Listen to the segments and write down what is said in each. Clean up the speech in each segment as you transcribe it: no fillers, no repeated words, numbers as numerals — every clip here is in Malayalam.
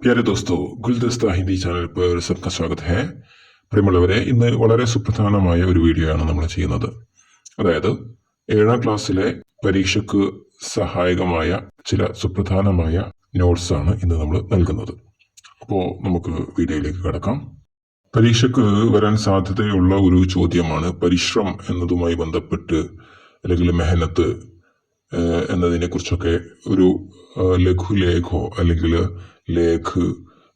प्यारे दोस्तों, ഗുൽദസ്ത ഹിന്ദി ചാനൽ पर सबका स्वागत है. പ്രിയമുള്ളവരെ, ഇന്ന് വളരെ സുപ്രധാനമായ ഒരു വീഡിയോ ആണ് നമ്മൾ ചെയ്യുന്നത്. അതായത് 7ാം ക്ലാസ്സിലെ പരീക്ഷയ്ക്ക് സഹായകമായ ചില സുപ്രധാനമായ നോട്ട്സ് ആണ് ഇന്ന് നമ്മൾ നൽകുന്നത്. അപ്പോൾ നമുക്ക് വീഡിയോയിലേക്ക് കടക്കാം. പരീക്ഷയ്ക്ക് വരാൻ സാധ്യതയുള്ള ഒരു ചോദ്യമാണ് പരിശ്രം എന്നതുമായി ബന്ധപ്പെട്ട്, അല്ലെങ്കിൽ മെഹനത്ത് എന്നതിനെ കുറിച്ചൊക്കെ ഒരു ലഘുലേഖോ അല്ലെങ്കിൽ ലേഖ്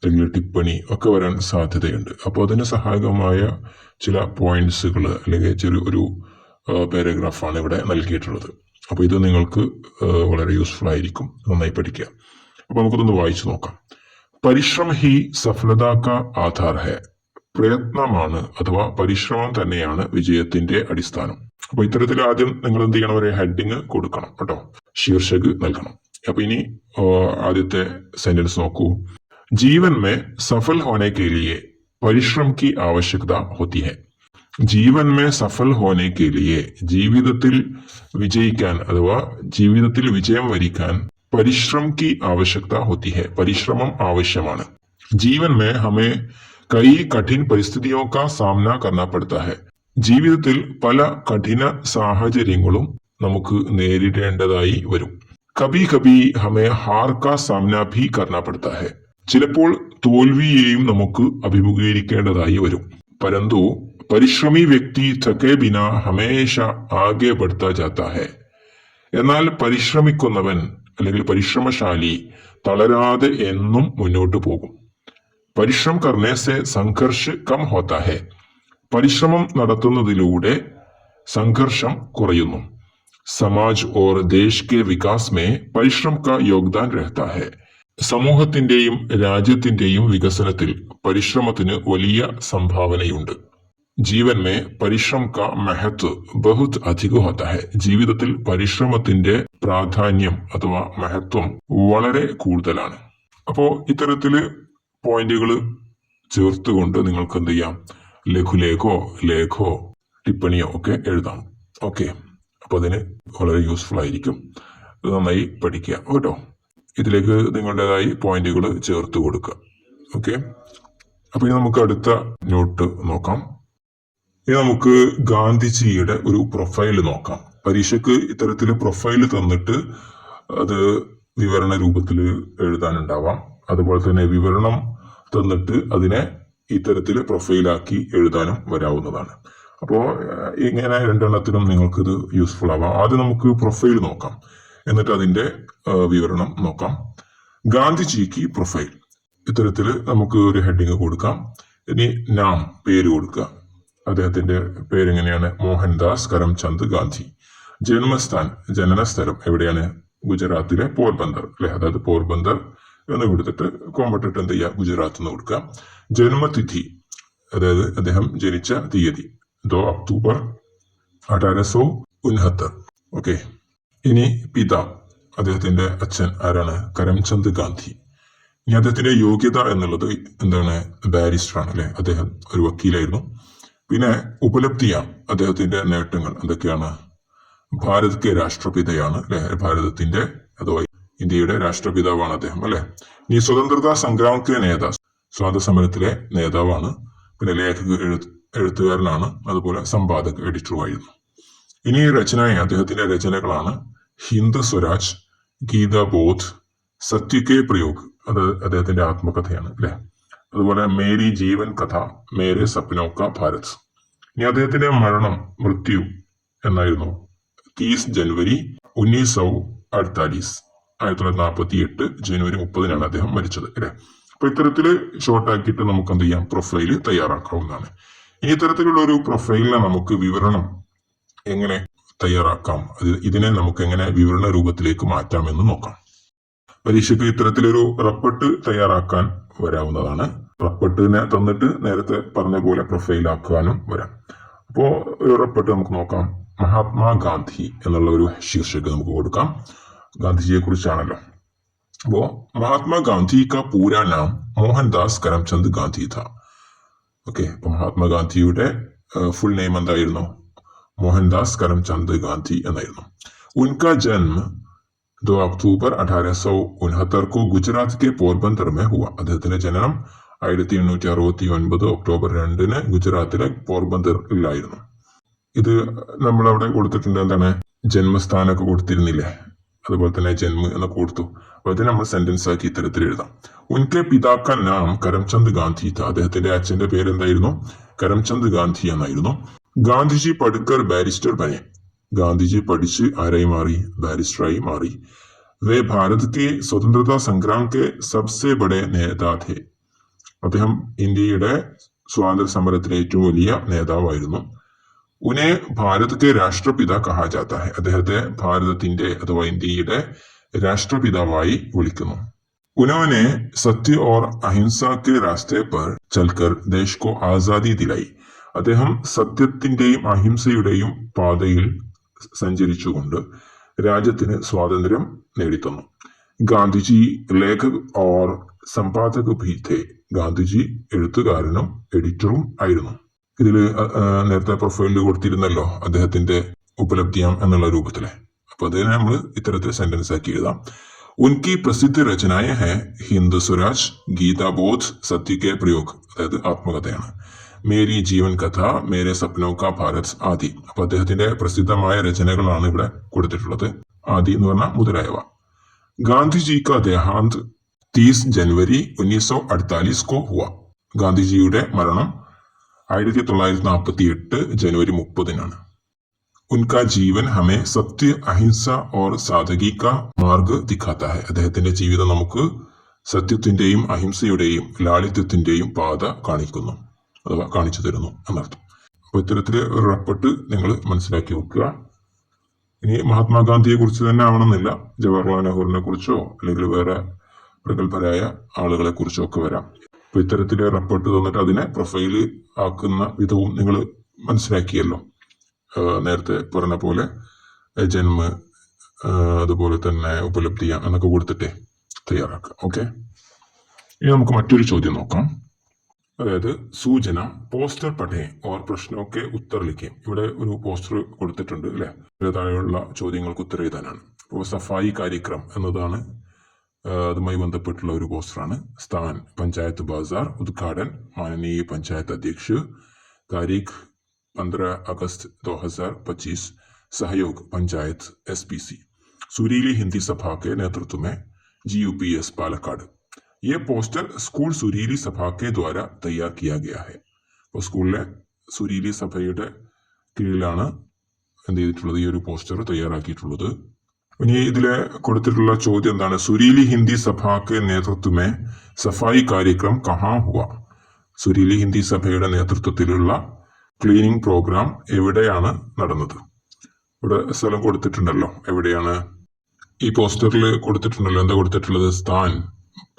അല്ലെങ്കിൽ ടിപ്പണി ഒക്കെ വരാൻ സാധ്യതയുണ്ട്. അപ്പോൾ അതിന് സഹായകമായ ചില പോയിന്റ്സുകൾ അല്ലെങ്കിൽ ഒരു പാരഗ്രാഫാണ് ഇവിടെ നൽകിയിട്ടുള്ളത്. അപ്പോൾ ഇത് നിങ്ങൾക്ക് വളരെ യൂസ്ഫുൾ ആയിരിക്കും. നന്നായി പഠിക്കുക. അപ്പോൾ നമുക്കൊന്ന് വായിച്ചു നോക്കാം. പരിശ്രം ഹി സഫലത കാ ആധാർ ഹെ. പ്രയത്നമാണ് അഥവാ പരിശ്രമം തന്നെയാണ് വിജയത്തിന്റെ അടിസ്ഥാനം. അപ്പൊ ഇത്തരത്തിൽ ആദ്യം നിങ്ങൾ എന്ത് ചെയ്യണം, ഒരു ഹെഡിങ് കൊടുക്കണം കേട്ടോ, ശീർഷക് നൽകണം. അപ്പൊ ഇനി ആദ്യത്തെ സെന്റൻസ് നോക്കൂ. ജീവൻ മേ സഫൽ ഹോനെ കെ ലിയെ പരിശ്രം की आवश्यकता होती है. ജീവൻ മേ സഫൽ ഹോനെ കെ ലിയെ, ജീവിതത്തിൽ വിജയിക്കാൻ അഥവാ ജീവിതത്തിൽ വിജയം വരിക്കാൻ പരിശ്രം की आवश्यकता होती है, പരിശ്രമം ആവശ്യമാണ്. ജീവൻ മേ ഹമേ കൈ കഠിൻ പരിസ്ഥിതിയോ കാ സാമന കർണ പഡ്താ ഹെ. ജീവിതത്തിൽ പല കഠിന സാഹചര്യങ്ങളും നമുക്ക് നേരിടേണ്ടതായി വരും. കബി കബി ഹമേ ഹാർ കാ സാമന ഭി കർണ പഡ്താ ഹെ. ചിലപ്പോൾ തോൽവിയെയും നമുക്ക് അഭിമുഖീകരിക്കേണ്ടതായി വരും. പരന്തു പരിശ്രമി വ്യക്തി തകേ ബിന ഹമേഷ ആകെ ബഡ്താ ജാത്താ ഹെ. എന്നാൽ പരിശ്രമിക്കുന്നവൻ അല്ലെങ്കിൽ പരിശ്രമശാലി തളരാതെ എന്നും മുന്നോട്ട് പോകും. പരിശ്രം കർണേ സെ സംഘർഷ് കം ഹോത്താ ഹെ. പരിശ്രമം നടത്തുന്നതിലൂടെ സംഘർഷം കുറയുന്നു. സമാജ് ഓർ ദേശ് കെ വികാസ് മേ പരിശ്രം കാ യോഗ്ദാൻ രഹ്താ ഹെ. സമൂഹത്തിന്റെയും രാജ്യത്തിന്റെയും വികസനത്തിൽ പരിശ്രമത്തിന് വലിയ സംഭാവനയുണ്ട്. ജീവൻ മേ പരിശ്രം കാ മെഹത്വ് ബഹുത് അധിക ഹോത്താ ഹെ. ജീവിതത്തിൽ പരിശ്രമത്തിന്റെ പ്രാധാന്യം അഥവാ മഹത്വം വളരെ കൂടുതലാണ്. അപ്പോ ഇത്തരത്തില് പോയിന്റുകൾ ചേർത്തുകൊണ്ട് നിങ്ങൾക്ക് എന്ത് ചെയ്യാം, ലഘുലേഖോ ലേഖോ ടിപ്പണിയോ ഒക്കെ എഴുതാം. ഓക്കെ, അപ്പൊ അതിന് വളരെ യൂസ്ഫുൾ ആയിരിക്കും. നന്നായി പഠിക്കുക കേട്ടോ. ഇതിലേക്ക് നിങ്ങളുടേതായി പോയിന്റുകൾ ചേർത്ത് കൊടുക്കുക. ഓക്കെ, അപ്പൊ ഇനി നമുക്ക് അടുത്ത നോട്ട് നോക്കാം. ഇനി നമുക്ക് ഗാന്ധിജിയുടെ ഒരു പ്രൊഫൈൽ നോക്കാം. പരീക്ഷയ്ക്ക് ഇത്തരത്തിൽ പ്രൊഫൈൽ തന്നിട്ട് അത് വിവരണ രൂപത്തിൽ എഴുതാനുണ്ടാവാം. അതുപോലെ തന്നെ വിവരണം തന്നിട്ട് അതിനെ ഇത്തരത്തിൽ പ്രൊഫൈലാക്കി എഴുതാനും വരാവുന്നതാണ്. അപ്പോൾ ഇങ്ങനെ രണ്ടെണ്ണത്തിനും നിങ്ങൾക്കിത് യൂസ്ഫുൾ ആവാം. ആദ്യം നമുക്ക് പ്രൊഫൈൽ നോക്കാം, എന്നിട്ട് അതിന്റെ വിവരണം നോക്കാം. ഗാന്ധിജിക്ക് പ്രൊഫൈൽ. ഇത്തരത്തിൽ നമുക്ക് ഒരു ഹെഡിങ് കൊടുക്കാം. ഇനി നാം, പേര് കൊടുക്കുക. അദ്ദേഹത്തിന്റെ പേരെങ്ങനെയാണ്? മോഹൻദാസ് കരംചന്ദ് ഗാന്ധി. ജന്മസ്ഥാൻ, ജനനസ്ഥലം എവിടെയാണ്? ഗുജറാത്തിലെ പോർബന്ദർ അല്ലെ, അതായത് പോർബന്ദർ എന്ന് കൊടുത്തിട്ട് കോമ്പട്ടിട്ട് എന്ത് ചെയ്യുക, ഗുജറാത്ത് എന്ന് കൊടുക്കുക. ജന്മതിഥി, അതായത് അദ്ദേഹം ജനിച്ച തീയതി 2 ഒക്ടോബർ 1869. ഓക്കെ, ഇനി പിത, അദ്ദേഹത്തിന്റെ അച്ഛൻ ആരാണ്? കരംചന്ദ് ഗാന്ധി. ഇനി അദ്ദേഹത്തിന്റെ യോഗ്യത എന്നുള്ളത് എന്താണ്? ബാരിസ്റ്റർ ആണ് അല്ലെ, അദ്ദേഹം ഒരു വക്കീലായിരുന്നു. പിന്നെ ഉപലബ്ധിയാണ്, അദ്ദേഹത്തിന്റെ നേട്ടങ്ങൾ എന്തൊക്കെയാണ്? ഭാരത് കെ രാഷ്ട്രപിതയാണ് അല്ലെ, ഭാരതത്തിന്റെ അഥവാ ഇന്ത്യയുടെ രാഷ്ട്രപിതാവാണ് അദ്ദേഹം അല്ലെ. ഇനി സ്വതന്ത്രതാ സംഗ്രാം കെ നേതാ, സ്വാതന്ത്ര്യ സമരത്തിലെ നേതാവാണ്. പിന്നെ ലേഖക, എഴുത്തുകാരനാണ്. അതുപോലെ സമ്പാദക, എഡിറ്ററുമായിരുന്നു. ഇനി രചനയെ, അദ്ദേഹത്തിന്റെ രചനകളാണ് ഹിന്ദ് സ്വരാജ്, ഗീതാ ബോധ്, സത്യ കെ പ്രയോഗ്, അത് അദ്ദേഹത്തിന്റെ ആത്മകഥയാണ് അല്ലെ. അതുപോലെ മേരി ജീവൻ കഥ, മേരെ സപ്നോ കാ ഭാരത്. ഇനി അദ്ദേഹത്തിന്റെ മൃത്യു എന്നായിരുന്നു? 30 ജനുവരി 1948, 1948 ജനുവരി 30 അദ്ദേഹം മരിച്ചത് അല്ലെ. അപ്പൊ ഇത്തരത്തില് ഷോർട്ടാക്കിയിട്ട് നമുക്ക് എന്ത് ചെയ്യാം, പ്രൊഫൈല് തയ്യാറാക്കാവുന്നതാണ്. ഇനി ഇത്തരത്തിലുള്ള ഒരു പ്രൊഫൈലിനെ നമുക്ക് വിവരണം എങ്ങനെ തയ്യാറാക്കാം, ഇതിനെ നമുക്ക് എങ്ങനെ വിവരണ രൂപത്തിലേക്ക് മാറ്റാമെന്ന് നോക്കാം. പരീക്ഷയ്ക്ക് ഇത്തരത്തിലൊരു റപ്പട്ട് തയ്യാറാക്കാൻ വരാവുന്നതാണ്. റപ്പട്ടിനെ തന്നിട്ട് നേരത്തെ പറഞ്ഞ പോലെ പ്രൊഫൈലാക്കാനും വരാം. അപ്പോ ഒരു റപ്പട്ട് നമുക്ക് നോക്കാം. മഹാത്മാഗാന്ധി എന്നുള്ള ഒരു ശീർഷകം നമുക്ക് കൊടുക്കാം. ഗാന്ധിജിയെ കുറിച്ചാണല്ലോ. അപ്പോ മഹാത്മാഗാന്ധി കാ പൂരാ നാം മോഹൻദാസ് കരംചന്ദ് ഗാന്ധി था. ഓക്കെ, അപ്പൊ മഹാത്മാഗാന്ധിയുടെ ഫുൾ നെയിം എന്തായിരുന്നു? മോഹൻദാസ് കരംചന്ദ് ഗാന്ധി എന്നായിരുന്നു. ഉൻകാ ജന്മ 2 अक्टूबर 1869 को गुजरात के पोरबंदर में हुआ. അദ്ദേഹത്തിന്റെ ജനനം 1869 ഒക്ടോബർ 2 ഗുജറാത്തിലെ പോർബന്ദറിലായിരുന്നു. ഇത് നമ്മൾ അവിടെ കൊടുത്തിട്ടുണ്ട്, എന്താണ് ജന്മസ്ഥാനമൊക്കെ കൊടുത്തിരുന്നില്ലേ, അതുപോലെ തന്നെ ജന്മ എന്നൊക്കെ കൊടുത്തു. അപ്പൊ ഇത് നമ്മൾ സെന്റൻസ് ആക്കി ഇത്തരത്തിൽ എഴുതാം. ഉൻകെ പിതാക്ക നാം കരംചന്ദ് ഗാന്ധി ത. അദ്ദേഹത്തിന്റെ അച്ഛന്റെ പേര് എന്തായിരുന്നു? കരംചന്ദ് ഗാന്ധി എന്നായിരുന്നു. ഗാന്ധിജി പഠിക്കർ ബാരിസ്റ്റർ ബനെ. ഗാന്ധിജി പഠിച്ച് ആരായി മാറി? ബാരിസ്റ്ററായി മാറി. വേ ഭാരത് കെ സ്വതന്ത്രതാ സംഗ്രാം കെ സബ്സെ ബഡെ നേതാ ഥേ. അദ്ദേഹം ഇന്ത്യയുടെ സ്വാതന്ത്ര്യ സമരത്തിലെ ഏറ്റവും വലിയ നേതാവായിരുന്നു. ഉനെ ഭാരത് കെ രാഷ്ട്രപിത കഹാ ജാത്ത ഹെ. അദ്ദേഹത്തെ ഭാരതത്തിന്റെ അഥവാ ഇന്ത്യയുടെ രാഷ്ട്രപിതാവായി വിളിക്കുന്നു. ഉനോനെ സത്യ ഓർ അഹിംസ കെ രാസ്തേ പർ ചൽക്കർ ദേശ് കോ ആസാദി ദിലായി. അദ്ദേഹം സത്യത്തിന്റെയും അഹിംസയുടെയും പാതയിൽ സഞ്ചരിച്ചുകൊണ്ട് രാജ്യത്തിന് സ്വാതന്ത്ര്യം നേടിത്തന്നു. ഗാന്ധിജി ലേഖക് ഓർ സമ്പാദക് ഭി ഥേ. ഗാന്ധിജി എഴുത്തുകാരനും എഡിറ്ററും ആയിരുന്നു. ഇതിൽ നേരത്തെ പ്രൊഫൈലിൽ കൊടുത്തിരുന്നല്ലോ അദ്ദേഹത്തിന്റെ ഉപലബ്ധിയാം എന്നുള്ള രൂപത്തില്. അപ്പൊ അതിനെ നമ്മൾ ഇത്തരത്തിൽ സെന്റൻസ് ആക്കി എഴുതാം. ഉൻകി പ്രസിദ്ധ രചനായ ഹെ ഹിന്ദ് സ്വരാജ്, ഗീതാബോധ്, സത്യ കെ പ്രയോഗ്. അതായത് ആത്മകഥയാണ്. മേരി ജീവൻ കഥ, മേരെ സപ്നോ കാ ഭാരത് ആദി. അപ്പൊ അദ്ദേഹത്തിന്റെ പ്രസിദ്ധമായ രചനകളാണ് ഇവിടെ കൊടുത്തിട്ടുള്ളത്. ആദി എന്ന് പറഞ്ഞാൽ മുതലായവ. ഗാന്ധിജി കാ ദേഹാന്ത് 30 जनवरी 1948 को हुआ. ഗാന്ധിജിയുടെ മരണം 1948 जनवरी 30 उनका जीवन हमें सत्य, अहिंसा और सादगी का मार्ग दिखाता है. അദ്ദേഹത്തിന്റെ ജീവിതം നമുക്ക് സത്യത്തിന്റെയും അഹിംസയുടെയും ലാളിത്യത്തിന്റെയും പാത കാണിക്കുന്നു, അഥവാ കാണിച്ചു തരുന്നു എന്നർത്ഥം. അപ്പോൾ ഇത്തരത്തില് ഒരു റിപ്പോർട്ട് നിങ്ങൾ മനസ്സിലാക്കി വെക്കുക. ഇനി മഹാത്മാഗാന്ധിയെ കുറിച്ച് തന്നെ ആവണമെന്നില്ല, ജവഹർലാൽ നെഹ്റുവിനെ കുറിച്ചോ അല്ലെങ്കിൽ വേറെ പ്രഗത്ഭരായ ആളുകളെ കുറിച്ചോ ഒക്കെ വരാം. അപ്പൊ ഇത്തരത്തിലെ റിപ്പോർട്ട് തന്നിട്ട് അതിനെ പ്രൊഫൈല് ആക്കുന്ന വിധവും നിങ്ങൾ മനസ്സിലാക്കിയല്ലോ. നേരത്തെ പറഞ്ഞ പോലെ ജന്മ, അതുപോലെ തന്നെ ഉപലബ്ധിയ എന്നൊക്കെ കൊടുത്തിട്ടേ തയ്യാറാക്കുക. ഓക്കെ, ഇനി നമുക്ക് മറ്റൊരു ചോദ്യം നോക്കാം. അതായത് സൂചന പോസ്റ്റർ പഠേ ഓർ പ്രശ്നമൊക്കെ ഉത്തർ ലിഖേ. ഇവിടെ ഒരു പോസ്റ്റർ കൊടുത്തിട്ടുണ്ട് അല്ലെ, താഴെയുള്ള ചോദ്യങ്ങൾക്ക് ഉത്തരം എഴുതാനാണ്. അപ്പോൾ സഫായി കാര്യക്രം എന്നതാണ് അതുമായി ബന്ധപ്പെട്ടുള്ള ഒരു പോസ്റ്ററാണ്. സ്ഥാൻ പഞ്ചായത്ത് ബാസാർ, ഉദ്ഘാടൻ മാനനീയ പഞ്ചായത്ത് അധ്യക്ഷ, താരീഖ് 15 अगस्त 2025, सहयोग पंचायत SPC, सुरीली हिंदी सभा के नेतृत्व में GUPS पालक्काड. ये पोस्टर स्कूल सुरीली सभा के द्वारा तैयार किया गया है. അപ്പോൾ സ്കൂളിലെ സുരീലി സഭയുടെ കീഴിലാണ് എന്ത് ചെയ്തിട്ടുള്ളത്, ഈ ഒരു പോസ്റ്റർ തയ്യാറാക്കിയിട്ടുള്ളത്. ഇനി ഇതിലെ കൊടുത്തിട്ടുള്ള ചോദ്യം എന്താണ്? സുരീലി ഹിന്ദി സഭാ കെ നേതൃത്വമേ സഫായി കാര്യക്രം കഹാ ഹുവ. സുരീലി ഹിന്ദി സഭയുടെ നേതൃത്വത്തിലുള്ള ക്ലീനിങ് പ്രോഗ്രാം എവിടെയാണ് നടന്നത്? ഇവിടെ സ്ഥലം കൊടുത്തിട്ടുണ്ടല്ലോ, എവിടെയാണ്? ഈ പോസ്റ്ററിൽ കൊടുത്തിട്ടുണ്ടല്ലോ, എന്താ കൊടുത്തിട്ടുള്ളത്? സ്ഥാൻ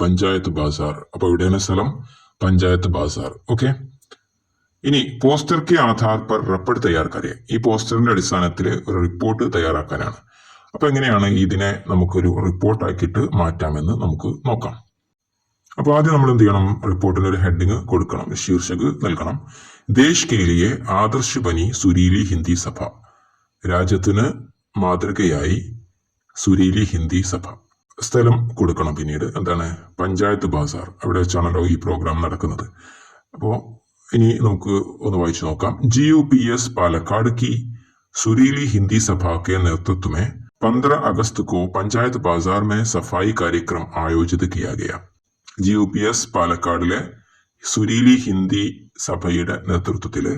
പഞ്ചായത്ത് ബാസാർ. അപ്പൊ എവിടെയാണ് സ്ഥലം? പഞ്ചായത്ത് ബാസാർ. ഓക്കെ, ഇനി പോസ്റ്റർ കെ ആധാർ പർ റിപ്പോർട്ട് തയ്യാർ കരേ. ഈ പോസ്റ്ററിന്റെ അടിസ്ഥാനത്തിൽ ഒരു റിപ്പോർട്ട് തയ്യാറാക്കാനാണ്. അപ്പൊ എങ്ങനെയാണ് ഇതിനെ നമുക്കൊരു റിപ്പോർട്ട് ആക്കിയിട്ട് മാറ്റാമെന്ന് നമുക്ക് നോക്കാം. അപ്പൊ ആദ്യം നമ്മൾ എന്ത് ചെയ്യണം? റിപ്പോർട്ടിന് ഒരു ഹെഡിങ് കൊടുക്കണം, ശീർഷക് നൽകണം. ദേശ് കെ ലിയെ ആദർശ് ബനി സുരീലി ഹിന്ദി സഭ. രാജ്യത്തിന് മാതൃകയായി സുരീലി ഹിന്ദി സഭ. സ്ഥലം കൊടുക്കണം. പിന്നീട് എന്താണ്? പഞ്ചായത്ത് ബാസാർ. അവിടെ വെച്ചാണല്ലോ ഈ പ്രോഗ്രാം നടക്കുന്നത്. അപ്പോ ഇനി നമുക്ക് ഒന്ന് വായിച്ചു നോക്കാം. GUPS പാലക്കാട് की सुरीली हिंदी सभा के नेतृत्व में 15 अगस्त को पंचायत बाजार में सफाई कार्यक्रम आयोजित किया गया. GUPS പാലക്കാടിലെ സുരീലി ഹിന്ദി സഭയുടെ നേതൃത്വത്തില്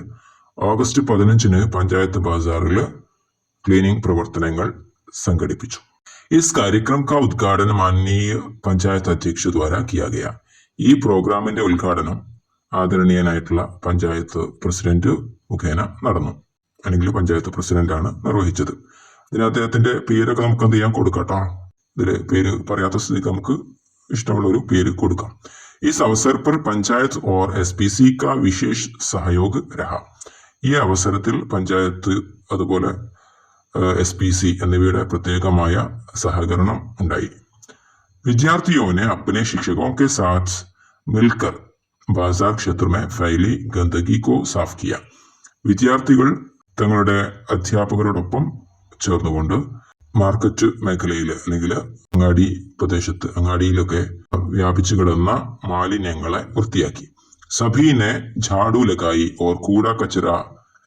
ഓഗസ്റ്റ് 15 പഞ്ചായത്ത് ബാസാറില് ക്ലീനിംഗ് പ്രവർത്തനങ്ങൾ സംഘടിപ്പിച്ചു. ഇസ് കാര്യക്രം കാ ഉദ്ഘാടന മാനനീയ പഞ്ചായത്ത് അധ്യക്ഷ ദ്വാര കിയാ ഗയ. ഈ പ്രോഗ്രാമിന്റെ ഉദ്ഘാടനം ആദരണീയനായിട്ടുള്ള പഞ്ചായത്ത് പ്രസിഡന്റ് മുഖേന നടന്നു, അല്ലെങ്കിൽ പഞ്ചായത്ത് പ്രസിഡന്റാണ് നിർവഹിച്ചത്. ഇതിന് അദ്ദേഹത്തിന്റെ പേരൊക്കെ നമുക്ക് എന്ത് ചെയ്യാൻ കൊടുക്കട്ടോ. ഇതില് പേര് പറയാത്ത സ്ഥിതിക്ക് നമുക്ക് ഇഷ്ടമുള്ള ഒരു പേര് കൊടുക്കാം. इस अवसर पर पंचायत और SPC का विशेष सहयोग रहा. ഈ അവസരത്തിൽ പഞ്ചായത്ത് അതുപോലെ SPC എന്നിവയുടെ പ്രത്യേകമായ സഹകരണം ഉണ്ടായി. विद्यार्थियों ने अपने शिक्षकों के साथ मिलकर बाजार क्षेत्र में फैली गंदगी को साफ किया. വിദ്യാർത്ഥികൾ തങ്ങളുടെ അധ്യാപകരോടൊപ്പം ചേർന്നുകൊണ്ട് മാർക്കറ്റ് മേഖലയിൽ അല്ലെങ്കിൽ അങ്ങാടി പ്രദേശത്ത് അങ്ങാടിയിലൊക്കെ വ്യാപിച്ചു കിടന്ന മാലിന്യങ്ങളെ വൃത്തിയാക്കി. സഭീനെ ഝാഡു ലഗായി ഓർ കൂട കച്ചറ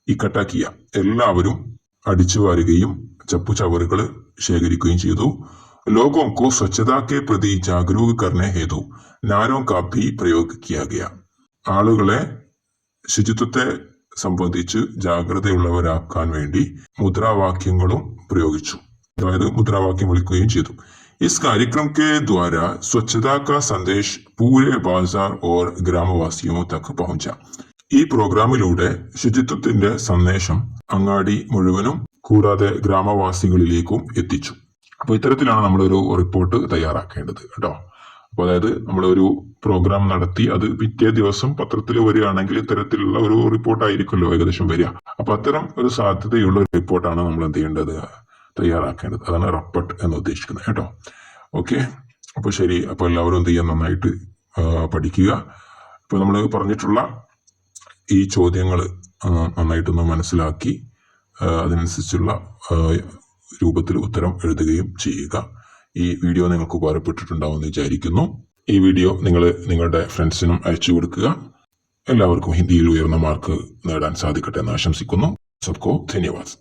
ഇക്കട്ട കിയ. എല്ലാവരും അടിച്ചു വാരുകയും ചപ്പുചവറുകൾ ശേഖരിക്കുകയും ചെയ്തു. ലോഗോं को स्वच्छता के प्रति जागरूक करने हेतु नारों का भी प्रयोग किया गया. ആളുകളെ ശുചിത്വത്തെ സംബന്ധിച്ച് ജാഗ്രതയുള്ളവരാക്കാൻ വേണ്ടി മുദ്രാവാക്യങ്ങളും പ്രയോഗിച്ചു. അതായത് മുദ്രാവാക്യം വിളിക്കുകയും ചെയ്തു. इस कार्यक्रम के द्वारा स्वच्छता का संदेश पूरे बाजार और ग्रामवासियों तक पहुंचा. ഈ പ്രോഗ്രാമിലൂടെ ശുചിത്വത്തിന്റെ സന്ദേശം അങ്ങാടി മുഴുവനും കൂടാതെ ഗ്രാമവാസികളിലേക്കും എത്തിച്ചു. അപ്പോൾ ഇത്തരത്തിലാണ് നമ്മളൊരു റിപ്പോർട്ട് തയ്യാറാക്കേണ്ടത് കേട്ടോ. അപ്പോൾ അതായത് നമ്മളൊരു പ്രോഗ്രാം നടത്തി അത് പിറ്റേ ദിവസം പത്രത്തിൽ വരികയാണെങ്കിൽ ഇത്തരത്തിലുള്ള ഒരു റിപ്പോർട്ടായിരിക്കുമല്ലോ ഏകദേശം വരിക. അപ്പൊ അത്തരം ഒരു സാധ്യതയുള്ള ഒരു റിപ്പോർട്ടാണ് നമ്മൾ എന്ത് ചെയ്യേണ്ടത്, തയ്യാറാക്കേണ്ടത്. അതാണ് റപ്പട്ട് എന്ന് ഉദ്ദേശിക്കുന്നത് കേട്ടോ. ഓക്കെ, അപ്പോൾ ശരി. അപ്പോൾ എല്ലാവരും എന്ത് ചെയ്യാൻ നന്നായിട്ട് പഠിക്കുക. ഇപ്പോൾ നമ്മൾ പറഞ്ഞിട്ടുള്ള ഈ ചോദ്യങ്ങൾ നന്നായിട്ടൊന്ന് മനസ്സിലാക്കി അതിനനുസരിച്ചുള്ള രൂപത്തിൽ ഉത്തരം എഴുതുകയും ചെയ്യുക. ഈ വീഡിയോ നിങ്ങൾക്ക് ഉപകാരപ്പെട്ടിട്ടുണ്ടാവുമെന്ന് വിചാരിക്കുന്നു. ഈ വീഡിയോ നിങ്ങൾ നിങ്ങളുടെ ഫ്രണ്ട്സിനും അയച്ചു കൊടുക്കുക. എല്ലാവർക്കും ഹിന്ദിയിൽ ഉയർന്ന മാർക്ക് നേടാൻ സാധിക്കട്ടെ എന്ന് ആശംസിക്കുന്നു. സബ്കോ ധന്യവാദ്.